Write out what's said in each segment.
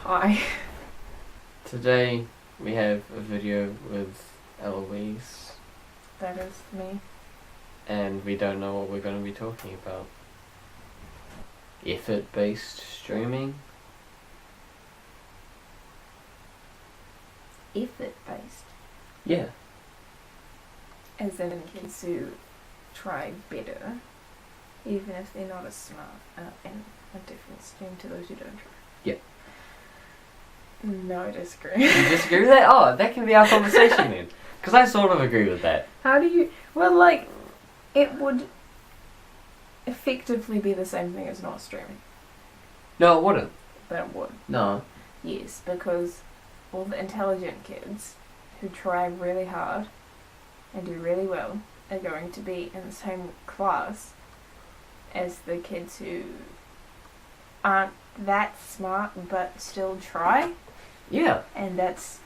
Hi. Today we have a video with Elloise, That is me. and we don't know what we're going to be talking about. Effort-based streaming? Effort-based. Yeah. As in kids who try better, even if they're not as smart, and a different stream to those who don't try. Yeah. No, I disagree. You disagree with that? Oh, that can be our conversation then. Because I sort of agree with that. How do you... Well, like, it would effectively be the same thing as not streaming. No, it wouldn't. But it would. No. Yes, because all the intelligent kids who try really hard and do really well are going to be in the same class as the kids who aren't that smart but still try, Yeah. and that's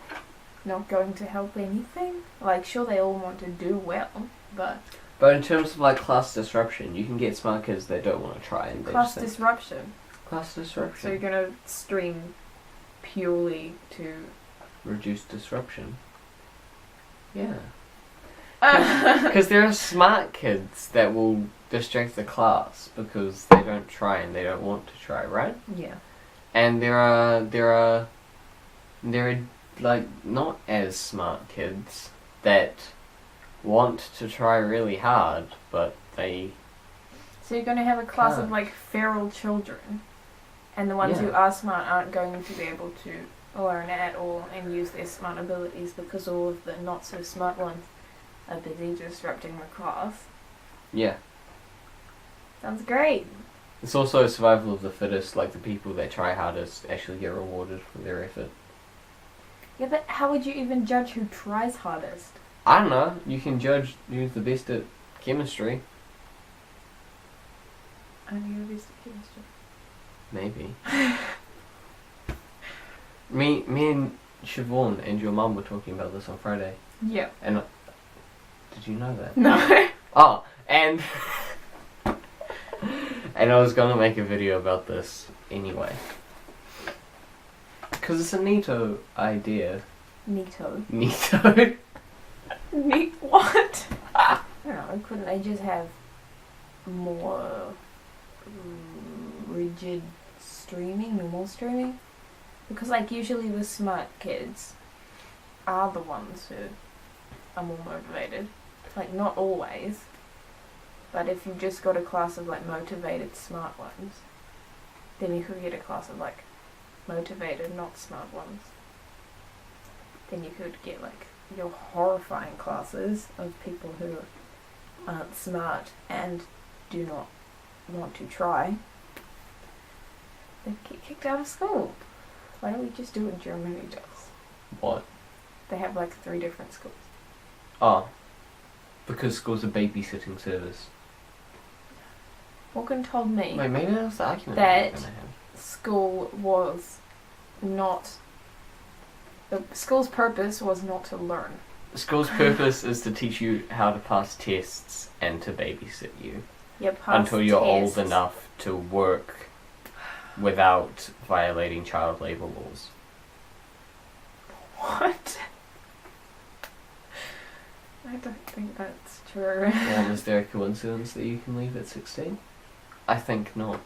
not going to help anything. Like, sure, they all want to do well, but But in terms of like class disruption, you can get smart kids that don't want to try and they class just think, disruption. class So disruption. you're gonna stream purely to Reduce disruption. Yeah. yeah, Because there are smart kids that will distract the class because they don't try and they don't want to try, right? And there are like not as smart kids that want to try really hard, but they So you're gonna have a class of Can't. like feral children, and the ones who Yeah. are smart aren't going to be able to learn at all and use their smart abilities because all of the not so smart ones are busy disrupting the class. yeah. Sounds great. It's also survival of the fittest. Like the people that try hardest actually get rewarded for their effort. Yeah, but how would you even judge who tries hardest? I don't know. You can judge who's the best at chemistry. I'm your best at chemistry. Maybe. me and Siobhan and your mum were talking about this on Friday. Yeah. And did you know that? No. Oh, and and I was gonna make a video about this anyway. Because it's a neato idea. Neato. Neato? Neat what? I don't know, couldn't they just have more rigid streaming, normal streaming? Because like usually the smart kids are the ones who are more motivated. Like not always. But if you just got a class of like motivated smart ones, then you could get a class of like motivated not smart ones. Then you could get like your horrifying classes of people who aren't smart and do not want to try. They get kicked out of school. Why don't we just do what Germany does? What? They have like 3 different schools. Oh. Because school's a babysitting service. Morgan told me Wait, maybe that's the argument That- we're gonna have. school was not... The school's purpose was not to learn. School's purpose is to teach you how to pass tests and to babysit you. You pass Until you're tests. old enough to work without violating child labour laws. What? I don't think that's true. Well, is there a coincidence that you can leave at 16? I think not.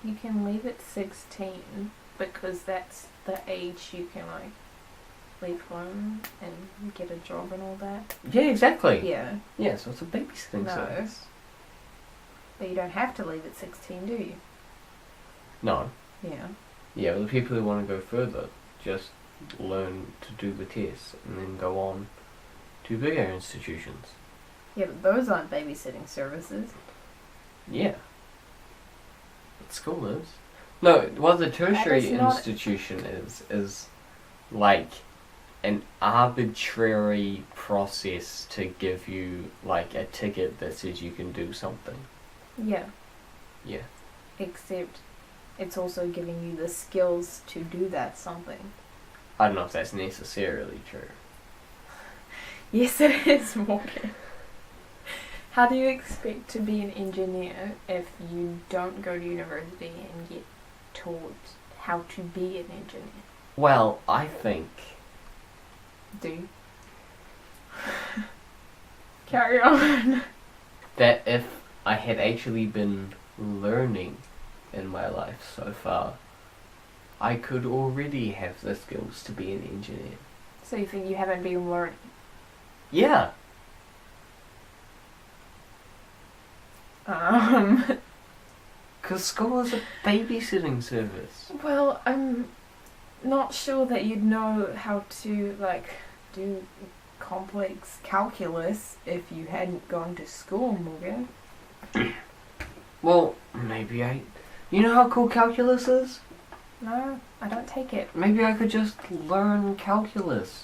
You can leave at 16 because that's the age you can like leave home and get a job and all that. Yeah, exactly. Yeah. Yeah, so it's a babysitting No. service. But you don't have to leave at 16, do you? No. Yeah. Yeah, but the people who want to go further just learn to do the tests and then go on to bigger institutions. Yeah, but those aren't babysitting services. Yeah. But school is. No, what the tertiary That is not- institution is like an arbitrary process to give you like a ticket that says you can do something. Yeah. Yeah. Except it's also giving you the skills to do that something. I don't know if that's necessarily true. Yes, it is, Morgan. How do you expect to be an engineer if you don't go to university and get taught how to be an engineer. Well, I think... Do you? Carry on. that if I had actually been learning in my life so far, I could already have the skills to be an engineer. So you think you haven't been learning? Yeah. Because school is a babysitting service. Well, I'm not sure that you'd know how to, like, do complex calculus if you hadn't gone to school, Morgan. Well, maybe I... You know how cool calculus is? No, I don't take it. Maybe I could just learn calculus.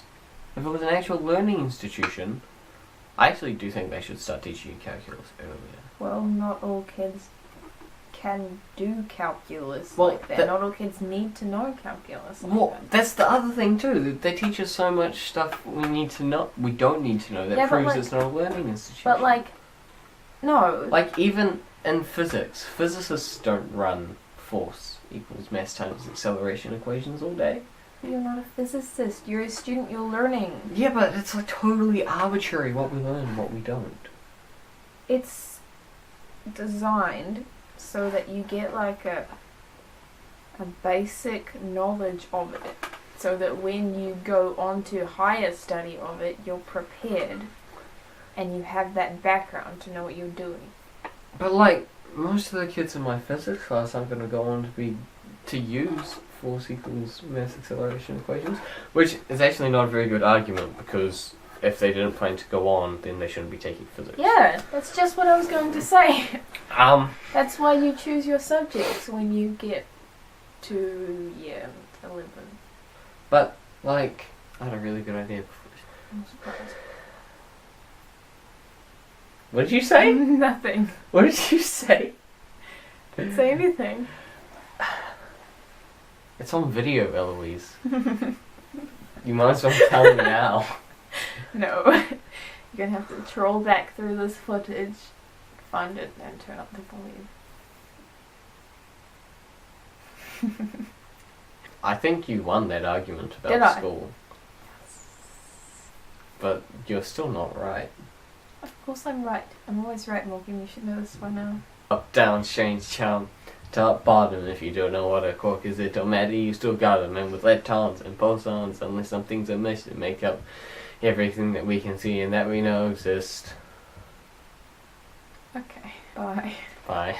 If it was an actual learning institution, I actually do think they should start teaching you calculus earlier. Well, not all kids can do calculus Well, like that. Not all kids need to know calculus like Well, that. that's the other thing too. They teach us so much stuff we don't need to know. That Yeah, but proves like- it's not a learning institution. But, like, no. Like, even in physics, physicists don't run force equals mass times acceleration equations all day. You're not a physicist. You're a student. You're learning. Yeah, but it's like totally arbitrary what we learn and what we don't. It's designed so that you get, like, a basic knowledge of it, so that when you go on to higher study of it, you're prepared and you have that background to know what you're doing. But like, most of the kids in my physics class aren't going to go on to use force equals mass acceleration equations, which is actually not a very good argument, because if they didn't plan to go on, then they shouldn't be taking physics. Yeah, that's just what I was going to say. That's why you choose your subjects when you get to year 11. But, like, I had a really good idea before. I'm surprised. What did you say? Nothing. What did you say? Didn't say anything. It's on video, Eloise. You might as well tell me now. No. You're gonna have to troll back through this footage, find it, and turn up the volume. I think you won that argument Did about I? school. But you're still not right. Of course I'm right. I'm always right, Morgan. You should know this by now. Up, down, change, charm, top, bottom. If you don't know what a quark is, it don't matter. You still got them. And with leptons and bosons, unless some things are missed, to make up everything that we can see and that we know exists. Okay. Bye. Bye.